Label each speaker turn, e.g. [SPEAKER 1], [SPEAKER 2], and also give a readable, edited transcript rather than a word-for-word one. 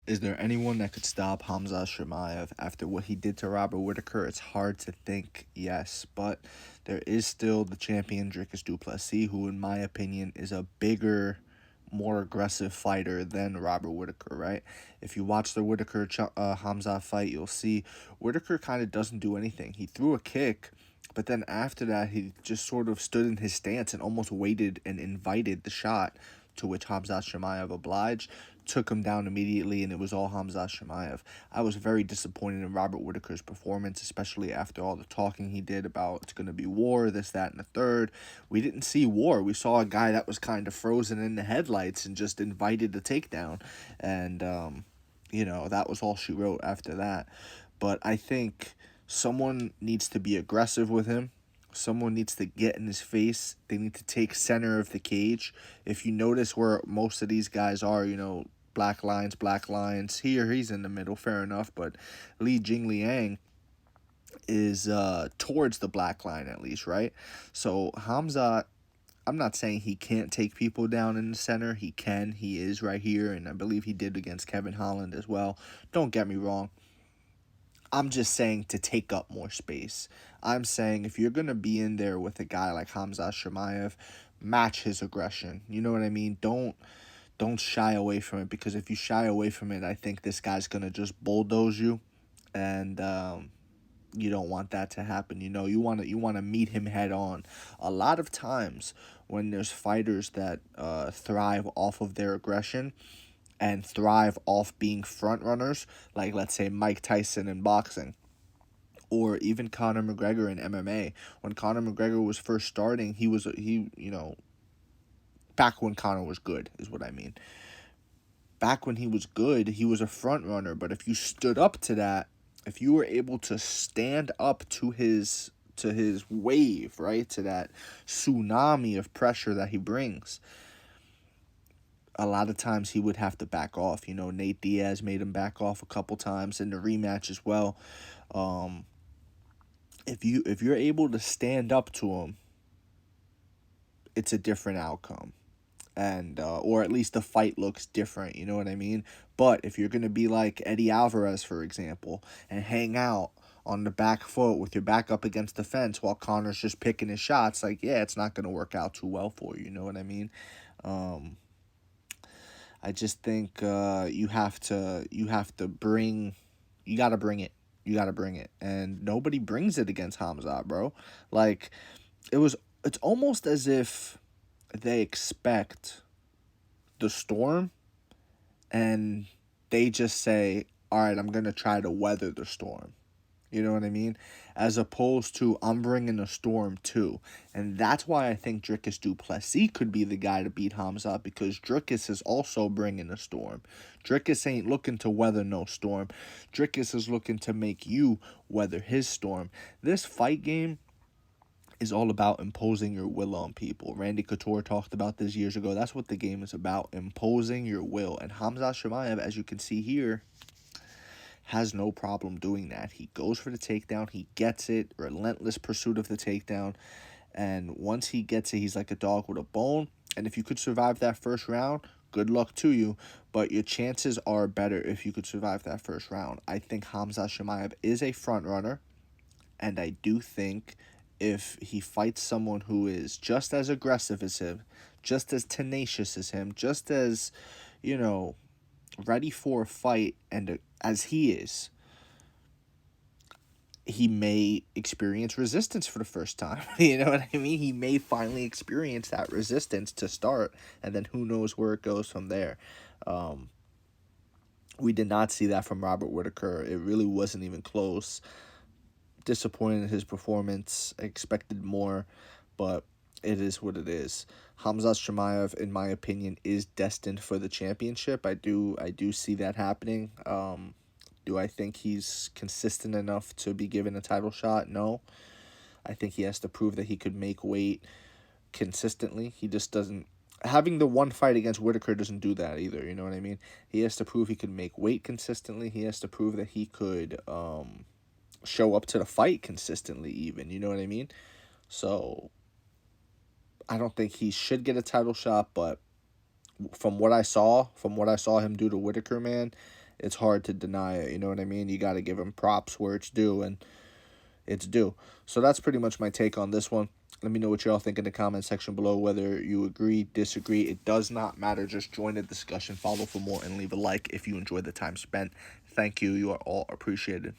[SPEAKER 1] Is there anyone that could stop Khamzat Chimaev after what he did to Robert Whitaker? It's hard to think yes, but there is still the champion Dricus du Plessis, who, in my opinion, is a bigger, more aggressive fighter than Robert Whitaker, right? If you watch the Whitaker fight, you'll see Whitaker kind of doesn't do anything. He threw a kick, but then after that, he just sort of stood in his stance and almost waited and invited the shot, to which Khamzat Chimaev obliged, took him down immediately, and it was all Khamzat Chimaev. I was very disappointed in Robert Whitaker's performance, especially after all the talking he did about it's going to be war, this, that, and the third. We didn't see war. We saw a guy that was kind of frozen in the headlights and just invited the takedown. And, that was all she wrote after that. But I think someone needs to be aggressive with him. Someone needs to get in his face. They need to take center of the cage. If you notice where most of these guys are, black lines, black lines. Here, he's in the middle, fair enough. But Li Jingliang is towards the black line at least, right? So Khamzat, I'm not saying he can't take people down in the center. He can. He is right here, and I believe he did against Kevin Holland as well. Don't get me wrong. I'm just saying to take up more space. I'm saying if you're going to be in there with a guy like Khamzat Chimaev, match his aggression. You know what I mean? Don't shy away from it, because if you shy away from it, I think this guy's going to just bulldoze you, and you don't want that to happen. You want to meet him head on. A lot of times when there's fighters that thrive off of their aggression and thrive off being front runners, like let's say Mike Tyson in boxing, or even Conor McGregor in MMA. When Conor McGregor was first starting, back when Conor was good is what I mean. Back when he was good, he was a front runner, but if you stood up to that, if you were able to stand up to his wave, right, to that tsunami of pressure that he brings, a lot of times he would have to back off. Nate Diaz made him back off a couple times in the rematch as well. If you're able to stand up to him, it's a different outcome, and or at least the fight looks different. You know what I mean? But if you're gonna be like Eddie Alvarez, for example, and hang out on the back foot with your back up against the fence while Connor's just picking his shots, like, yeah, it's not gonna work out too well for you. You know what I mean? I just think you gotta bring it. You gotta bring it. And nobody brings it against Khamzat, bro. Like, it's almost as if they expect the storm, and they just say, all right, I'm gonna try to weather the storm. You know what I mean? As opposed to, I'm bringing a storm too. And that's why I think Dricus du Plessis could be the guy to beat Khamzat, because Dricus is also bringing a storm. Dricus ain't looking to weather no storm. Dricus is looking to make you weather his storm. This fight game is all about imposing your will on people. Randy Couture talked about this years ago. That's what the game is about, imposing your will. And Khamzat Chimaev, as you can see here, has no problem doing that. He goes for the takedown. He gets it. Relentless pursuit of the takedown. And once he gets it, he's like a dog with a bone. And if you could survive that first round, good luck to you. But your chances are better if you could survive that first round. I think Khamzat Chimaev is a front runner. And I do think if he fights someone who is just as aggressive as him, just as tenacious as him, just as, ready for a fight and as he is, he may experience resistance for the first time. You know what I mean? He may finally experience that resistance to start, and then who knows where it goes from there. We did not see that from Robert Whitaker. It really wasn't even close. Disappointed in his performance. I expected more, but it is what it is. Khamzat Chimaev, in my opinion, is destined for the championship. I do see that happening. Do I think he's consistent enough to be given a title shot? No. I think he has to prove that he could make weight consistently. He just doesn't. Having the one fight against Whitaker doesn't do that either. You know what I mean? He has to prove he could make weight consistently. He has to prove that he could show up to the fight consistently even. You know what I mean? So I don't think he should get a title shot, but from what I saw him do to Whitaker, man, it's hard to deny it. You know what I mean? You got to give him props where it's due, and it's due. So that's pretty much my take on this one. Let me know what y'all think in the comment section below, whether you agree, disagree. It does not matter. Just join the discussion, follow for more, and leave a like if you enjoyed the time spent. Thank you. You are all appreciated.